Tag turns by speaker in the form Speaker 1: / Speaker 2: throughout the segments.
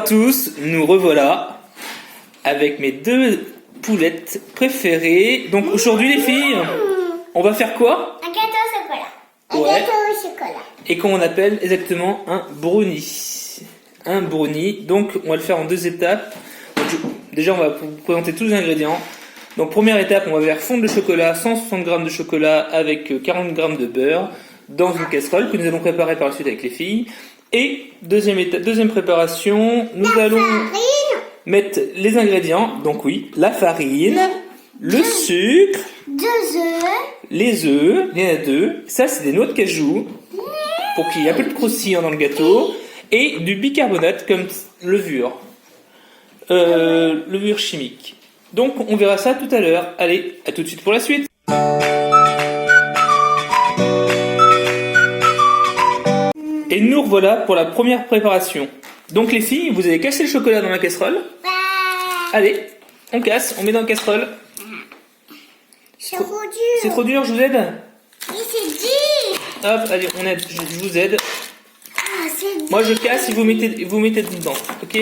Speaker 1: tous, nous revoilà avec mes deux poulettes préférées. Donc aujourd'hui les filles, on va faire quoi?
Speaker 2: Un gâteau au chocolat. Un
Speaker 1: Ouais.
Speaker 2: gâteau au chocolat.
Speaker 1: Et qu'on appelle exactement un brownie. Un brownie, donc on va le faire en deux étapes. Donc, déjà on va vous présenter tous les ingrédients. Donc première étape, on va faire fondre le chocolat, 160 g de chocolat avec 40 g de beurre dans une casserole que nous allons préparer par la suite avec les filles. Et deuxième étape, deuxième préparation, nous allons mettre les ingrédients. Donc oui, la farine, le sucre,
Speaker 2: 2 œufs.
Speaker 1: les œufs, il y en a deux. Ça c'est des noix de cajou pour qu'il y ait un peu de croustillant dans le gâteau. Et du bicarbonate comme levure. Levure chimique. Donc on verra ça tout à l'heure. Allez, à tout de suite pour la suite. Et nous revoilà pour la première préparation. Donc les filles, vous allez casser le chocolat dans la casserole. Allez, on casse, on met dans la casserole.
Speaker 2: C'est trop dur.
Speaker 1: C'est trop dur, je vous aide?
Speaker 2: Mais c'est dur.
Speaker 1: Hop, allez, on aide, je vous aide.
Speaker 2: Ah, c'est dur.
Speaker 1: Moi je casse et vous mettez dedans, ok?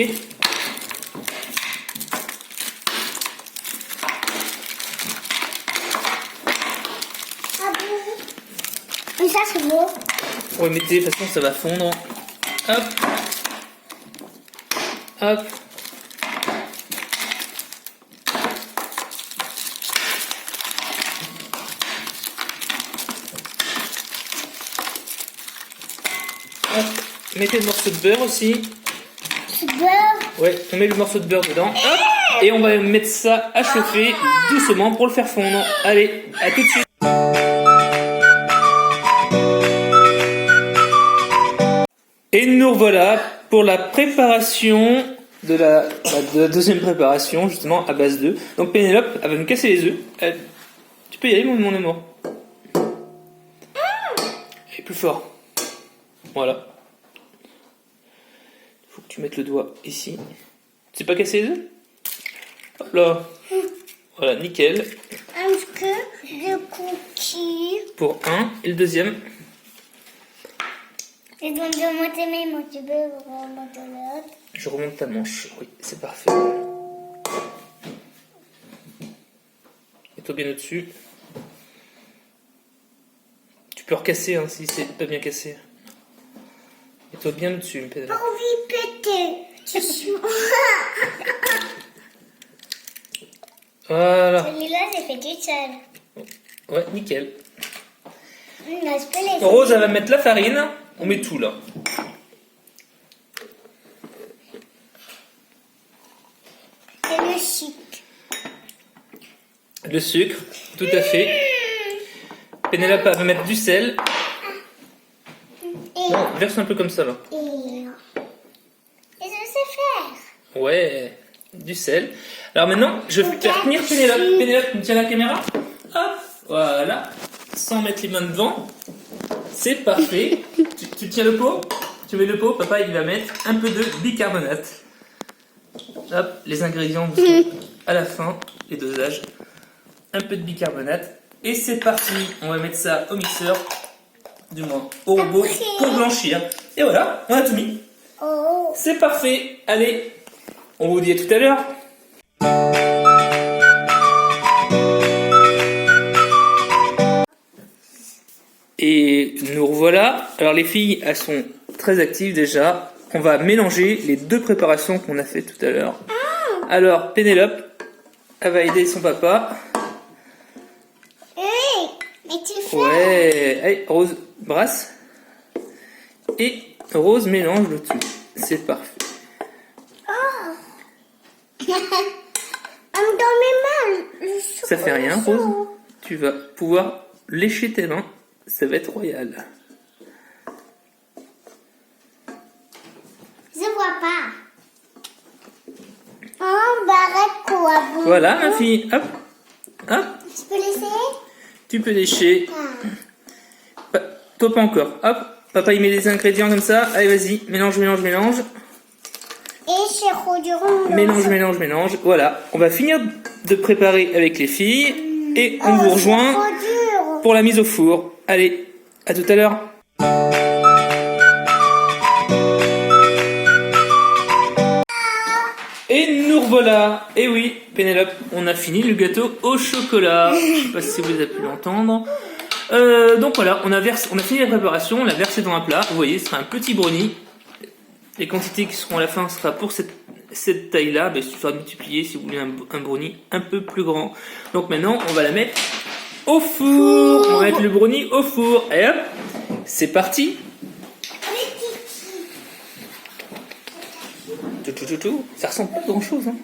Speaker 2: Ah bon? Mais ça c'est beau.
Speaker 1: Ouais, mettez, de toute façon ça va fondre. Hop. Hop. Hop. Mettez le morceau de beurre aussi.
Speaker 2: C'est beurre.
Speaker 1: Ouais, on met le morceau de beurre dedans. Hop. Et on va mettre ça à chauffer doucement pour le faire fondre. Allez, à tout de suite. Et nous revoilà pour la préparation de la deuxième préparation, justement à base d'œufs. Donc Pénélope, elle va nous casser les œufs. Tu peux y aller, mon amour. Et plus fort. Voilà. Il faut que tu mettes le doigt ici. Tu sais pas casser les œufs? Hop là. Voilà, nickel.
Speaker 2: Un peu de cookies.
Speaker 1: Pour un. Et le deuxième.
Speaker 2: Et donc de monter mes mots, tu peux remonter l'autre.
Speaker 1: Je remonte ta manche. Oui, c'est parfait. Et toi bien au-dessus. Tu peux recasser hein, si c'est pas bien cassé. Et toi bien au-dessus, Pénélope.
Speaker 2: Pas envie de péter.
Speaker 1: Voilà.
Speaker 2: Celui-là, c'est fait toute seule.
Speaker 1: Ouais, nickel.
Speaker 2: Là, je peux les
Speaker 1: Rose, elle va mettre la farine. On met tout là.
Speaker 2: Et le sucre.
Speaker 1: Le sucre, tout à fait. Pénélope elle va mettre du sel.
Speaker 2: Et,
Speaker 1: Non, verse un peu comme ça là.
Speaker 2: et je sais faire.
Speaker 1: Ouais, du sel. Alors maintenant, je vais faire tenir Pénélope. Pénélope, tu me tiens la caméra? Hop, voilà. Sans mettre les mains devant. C'est parfait. Tu tiens le pot? Tu mets le pot, papa il va mettre un peu de bicarbonate. Hop, les ingrédients vous sont à la fin, les dosages. Un peu de bicarbonate. Et c'est parti. On va mettre ça au mixeur, du moins au robot, pour blanchir. Et voilà, on a tout mis.
Speaker 2: Oh.
Speaker 1: C'est parfait. Allez, on vous dit à tout à l'heure. Et nous revoilà. Alors les filles, elles sont très actives déjà. On va mélanger les deux préparations qu'on a fait tout à l'heure. Alors Pénélope, elle va aider son papa.
Speaker 2: Oui, mais tu fais.
Speaker 1: Ouais. Allez, Rose, brasse. Et Rose mélange le tout. C'est parfait.
Speaker 2: Dans mes mains, le sucre.
Speaker 1: Ça fait rien, Rose. Tu vas pouvoir lécher tes mains. Ça va être royal.
Speaker 2: Je vois pas. Oh, barrette quoi. Bon.
Speaker 1: Voilà, ma fille. Hop. Hop.
Speaker 2: Je peux l'essayer?
Speaker 1: Tu peux lécher. Toi, pas encore. Hop. Papa, il met les ingrédients comme ça. Allez, vas-y. Mélange, mélange, mélange.
Speaker 2: Et c'est trop dur.
Speaker 1: Mélange, mélange, mélange. Voilà. On va finir de préparer avec les filles. Et on vous rejoint
Speaker 2: C'est trop dur.
Speaker 1: pour la mise au four. Allez, à tout à l'heure. voilà. Et oui, Pénélope, on a fini le gâteau au chocolat. Je sais pas si vous avez pu l'entendre. Donc voilà, on a fini la préparation, on l'a versé dans un plat. Vous voyez, ce sera un petit brownie. Les quantités qui seront à la fin sera pour cette taille-là. Il suffira de multiplier si vous voulez un brownie un peu plus grand. Donc maintenant, on va la mettre au four. On va mettre le brownie au four. Et hop, c'est parti. Tout. Ça ressemble pas à grand chose. Hein.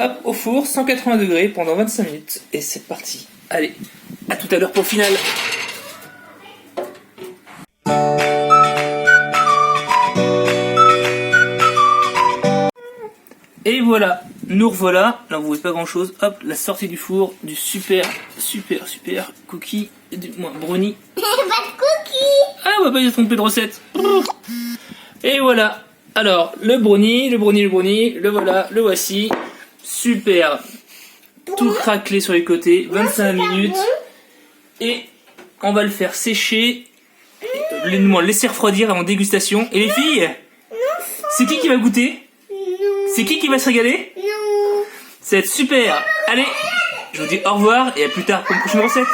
Speaker 1: Hop, au four, 180 degrés pendant 25 minutes. Et c'est parti. Allez, à tout à l'heure pour le final. Et voilà, nous revoilà. Là, vous voyez pas grand chose. Hop, la sortie du four du super cookie, brownie.
Speaker 2: Pas de cookies.
Speaker 1: Ah, on va pas y se tromper de recette. Et voilà. Alors, le brownie, le voilà, le voici. Super. Tout craquelé sur les côtés, 25 minutes. Et on va le faire sécher. Laisser refroidir avant dégustation. Et les filles, c'est qui va goûter? C'est qui va se régaler?
Speaker 2: Non.
Speaker 1: Ça va être super. Allez, je vous dis au revoir et à plus tard pour une prochaine recette.